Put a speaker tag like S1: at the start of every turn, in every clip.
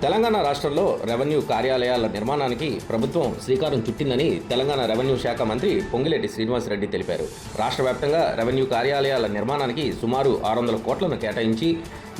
S1: తెలంగాణ రాష్ట్రంలో రెవెన్యూ కార్యాలయాల నిర్మాణానికి ప్రభుత్వం శ్రీకారం చుట్టిందని తెలంగాణ రెవెన్యూ శాఖ మంత్రి పొంగిలేటి శ్రీనివాసరెడ్డి తెలిపారు. రాష్ట్ర వ్యాప్తంగా రెవెన్యూ కార్యాలయాల నిర్మాణానికి సుమారు 600 కోట్లను కేటాయించి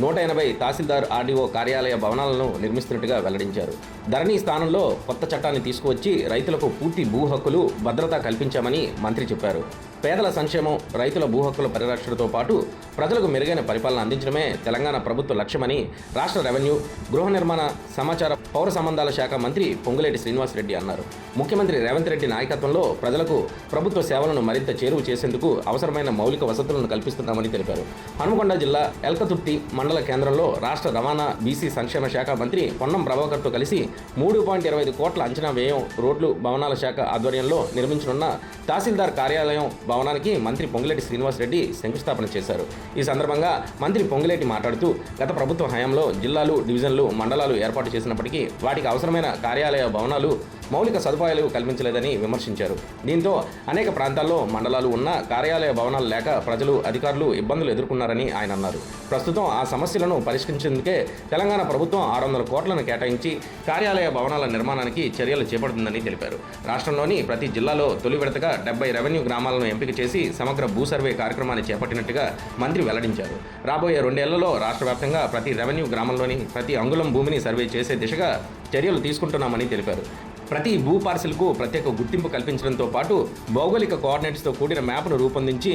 S1: 180 తహసీల్దార్ ఆర్డీఓ కార్యాలయ భవనాలను నిర్మిస్తున్నట్టుగా వెల్లడించారు. ధరణి స్థానంలో కొత్త చట్టాన్ని తీసుకువచ్చి రైతులకు పూర్తి భూ హక్కులు భద్రత కల్పించామని మంత్రి చెప్పారు. పేదల సంక్షేమం, రైతుల భూ హక్కుల పరిరక్షణతో పాటు ప్రజలకు మెరుగైన పరిపాలన అందించడమే తెలంగాణ ప్రభుత్వ లక్ష్యమని రాష్ట్ర రెవెన్యూ, గృహ నిర్మాణ, సమాచార, పౌర సంబంధాల శాఖ మంత్రి పొంగులేటి శ్రీనివాసరెడ్డి అన్నారు. ముఖ్యమంత్రి రేవంత్ రెడ్డి నాయకత్వంలో ప్రజలకు ప్రభుత్వ సేవలను మరింత చేరువ చేసేందుకు అవసరమైన మౌలిక వసతులను కల్పిస్తున్నామని తెలిపారు. హనుమకొండ జిల్లా ఎల్కతుర్తి మండల కేంద్రంలో రాష్ట్ర రవాణా, బీసీ సంక్షేమ శాఖ మంత్రి పొన్నం ప్రభాకర్తో కలిసి 3.25 కోట్ల అంచనా వ్యయం రోడ్లు, భవనాల శాఖ ఆధ్వర్యంలో నిర్మించనున్న తహసీల్దార్ కార్యాలయం భవనానికి మంత్రి పొంగులేటి శ్రీనివాసరెడ్డి శంకుస్థాపన చేశారు. ఈ సందర్భంగా మంత్రి పొంగులేటి మాట్లాడుతూ గత ప్రభుత్వ హయాంలో జిల్లాలు, డివిజన్లు, మండలాలు ఏర్పాటు చేసినప్పటికీ వాటికి అవసరమైన కార్యాలయ భవనాలు, మౌలిక సదుపాయాలు కల్పించలేదని విమర్శించారు. దీంతో అనేక ప్రాంతాల్లో మండలాలు ఉన్న కార్యాలయ భవనాలు లేక ప్రజలు, అధికారులు ఇబ్బందులు ఎదుర్కొన్నారని ఆయన అన్నారు. ప్రస్తుతం ఆ సమస్యలను పరిష్కరించేందుకే తెలంగాణ ప్రభుత్వం 600 కోట్లను కేటాయించి కార్యాలయ భవనాల నిర్మాణానికి చర్యలు చేపడుతుందని తెలిపారు. రాష్ట్రంలోని ప్రతి జిల్లాలో తొలి విడతగా 70 రెవెన్యూ గ్రామాలను ఎంపిక చేసి సమగ్ర భూ సర్వే కార్యక్రమాన్ని చేపట్టినట్టుగా మంత్రి వెల్లడించారు. రాబోయే 2 ఏళ్లలో రాష్ట్ర వ్యాప్తంగా ప్రతి రెవెన్యూ గ్రామంలోని ప్రతి అంగుళం భూమిని సర్వే చేసే దిశగా చర్యలు తీసుకుంటున్నామని తెలిపారు. ప్రతి భూ పార్సిల్కు ప్రత్యేక గుర్తింపు కల్పించడంతో పాటు భౌగోళిక కోఆర్డినేట్స్తో కూడిన మ్యాప్ను రూపొందించి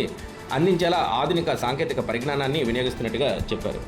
S1: అందించేలా ఆధునిక సాంకేతిక పరిజ్ఞానాన్ని వినియోగిస్తున్నట్టుగా చెప్పారు.